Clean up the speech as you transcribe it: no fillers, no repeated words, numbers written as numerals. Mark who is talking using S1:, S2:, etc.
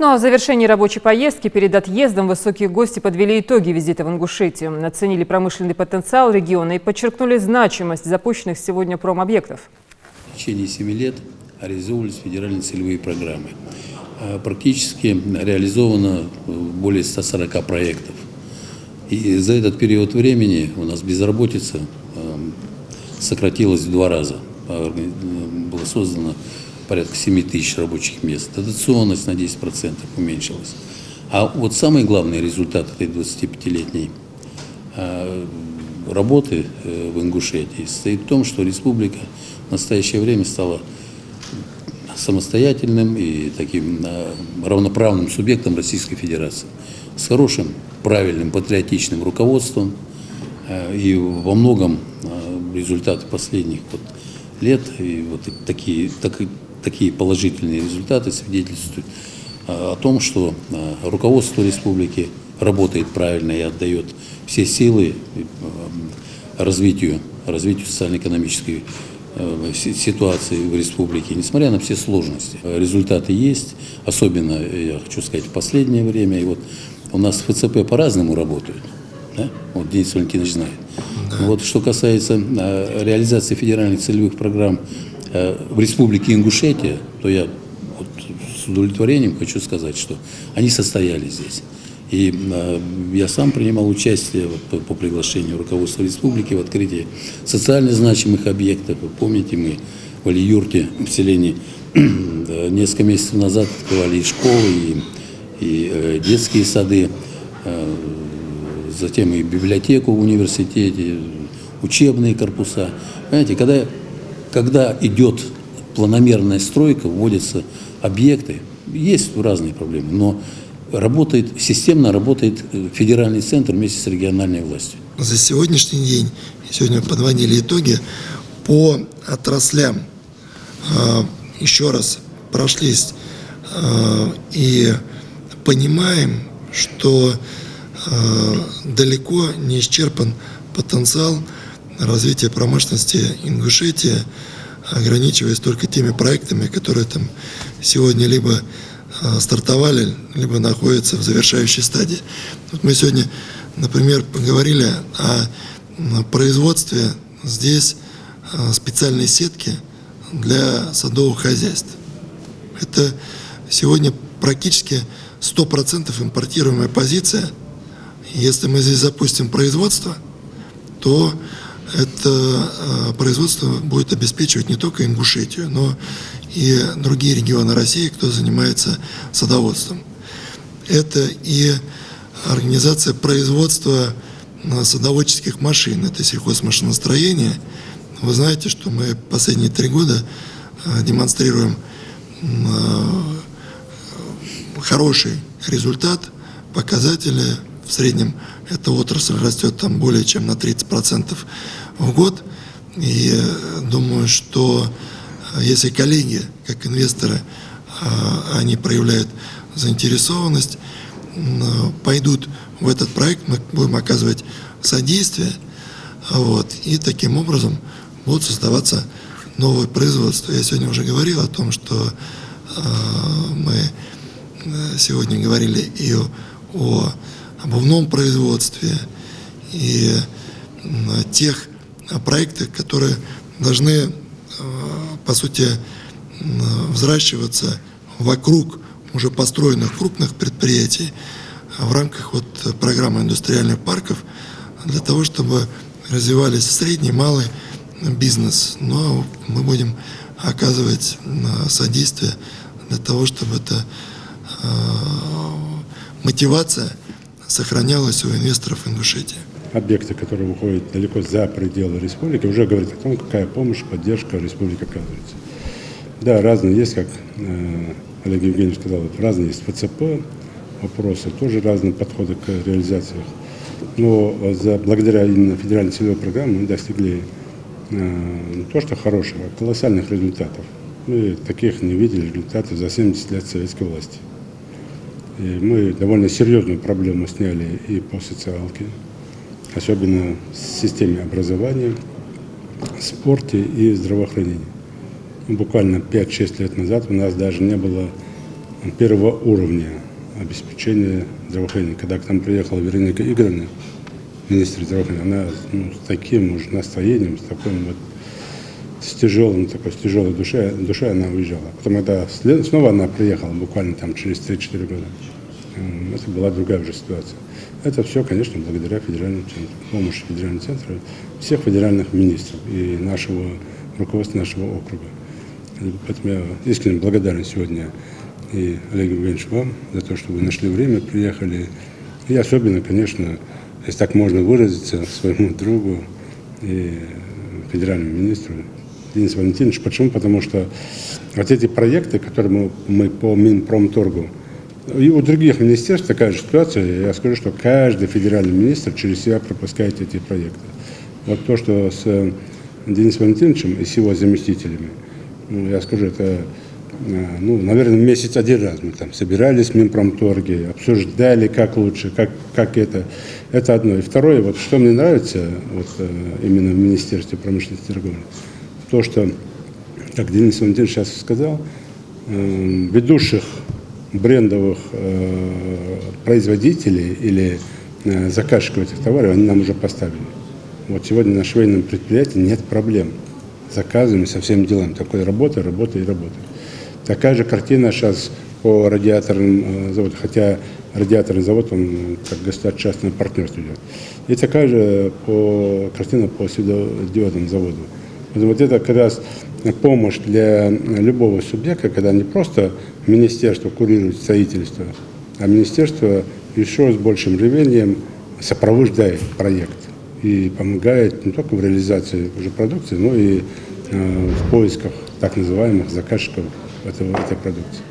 S1: Ну а в завершении рабочей поездки перед отъездом высокие гости подвели итоги визита в Ингушетию, оценили промышленный потенциал региона и подчеркнули значимость запущенных сегодня промобъектов.
S2: В течение 7 лет реализовывались федеральные целевые программы. Практически реализовано более 140 проектов. И за этот период времени у нас безработица сократилась в 2 раза. Было создано порядка 7 тысяч рабочих мест. Дотационность на 10% уменьшилась. А вот самый главный результат этой 25-летней работы в Ингушетии состоит в том, что республика в настоящее время стала самостоятельным и таким равноправным субъектом Российской Федерации. С хорошим, правильным, патриотичным руководством. И во многом результаты последних лет и вот такие положительные результаты свидетельствуют о том, что руководство республики работает правильно и отдает все силы развитию социально-экономической ситуации в республике, несмотря на все сложности. Результаты есть, особенно, я хочу сказать, в последнее время. И вот у нас ФЦП по-разному работают. Да? Вот Денис Валентинович знает. Да. Вот, что касается реализации федеральных целевых программ в республике Ингушетия, то я вот с удовлетворением хочу сказать, что они состоялись здесь. И я сам принимал участие по приглашению руководства республики в открытии социально значимых объектов. Вы помните, мы в Али-Юрте, в селении, несколько месяцев назад открывали и школы, и детские сады, затем и библиотеку в университете, учебные корпуса. Понимаете, когда идет планомерная стройка, вводятся объекты, есть разные проблемы, но системно работает федеральный центр вместе с региональной властью.
S3: За сегодняшний день, сегодня подводили итоги по отраслям. Еще раз прошлись и понимаем, что далеко не исчерпан потенциал развития промышленности Ингушетии, ограничиваясь только теми проектами, которые там сегодня либо стартовали, либо находятся в завершающей стадии. Вот мы сегодня, например, поговорили о производстве здесь специальной сетки для садовых хозяйств. Это сегодня практически 100% импортируемая позиция. Если мы здесь запустим производство, то это производство будет обеспечивать не только Ингушетию, но и другие регионы России, кто занимается садоводством. Это и организация производства садоводческих машин, это сельхозмашиностроение. Вы знаете, что мы последние 3 года демонстрируем хороший результат, показатели. В среднем эта отрасль растет там более чем на 30% в год. И думаю, что если коллеги, как инвесторы, они проявляют заинтересованность, пойдут в этот проект, мы будем оказывать содействие, и таким образом будут создаваться новые производства. Я сегодня уже говорил о том, что мы сегодня говорили и о обувном производстве, и тех проектах, которые должны, по сути, взращиваться вокруг уже построенных крупных предприятий в рамках программы индустриальных парков для того, чтобы развивались средний, малый бизнес. Но мы будем оказывать содействие для того, чтобы эта мотивация сохранялась у инвесторов Ингушетии.
S4: Объекты, которые выходят далеко за пределы республики, уже говорят о том, какая помощь, поддержка республики оказывается. Да, разные есть, как Олег Евгеньевич сказал, разные есть ФЦП вопросы, тоже разные подходы к реализации. Но благодаря именно федеральной целевой программе мы достигли не то что хорошего, а колоссальных результатов. Мы таких не видели результатов за 70 лет советской власти. И мы довольно серьезную проблему сняли и по социалке, особенно в системе образования, спорте и здравоохранении. Буквально 5-6 лет назад у нас даже не было первого уровня обеспечения здравоохранения. Когда к нам приехала Вероника Игоревна, министр здравоохранения, она с таким уже настроением, с тяжелой душой она уезжала. Потом, когда снова она приехала, буквально там через 3-4 года, это была другая уже ситуация. Это все, конечно, благодаря федеральному центру, помощи федерального центра, всех федеральных министров и нашего руководства нашего округа. Поэтому я искренне благодарен сегодня и Олегу Евгеньевичу вам за то, что вы нашли время, приехали. И особенно, конечно, если так можно выразиться, своему другу и федеральному министру Денису Валентиновичу. Почему? Потому что вот эти проекты, которые мы по Минпромторгу, и у других министерств такая же ситуация. Я скажу, что каждый федеральный министр через себя пропускает эти проекты. Вот то, что с Денисом Валентиновичем и с его заместителями, я скажу, это, наверное, месяц один раз мы там собирались в Минпромторге, обсуждали, как лучше, как это. Это одно. И второе, вот что мне нравится именно в Министерстве промышленности и торговли, то, что, как Денис Валентинович сейчас сказал, ведущих брендовых производителей или заказчиков этих товаров, они нам уже поставили. Вот сегодня на швейном предприятии нет проблем с заказами, со всеми делами. Такой работа. Такая же картина сейчас по радиаторным заводам, хотя радиаторный завод, он как государственно-частное партнерство идет. И такая же картина по светодиодному заводу. Вот это как раз помощь для любого субъекта, когда не просто министерство курирует строительство, а министерство еще с большим рвением сопровождает проект и помогает не только в реализации уже продукции, но и в поисках так называемых заказчиков этой продукции.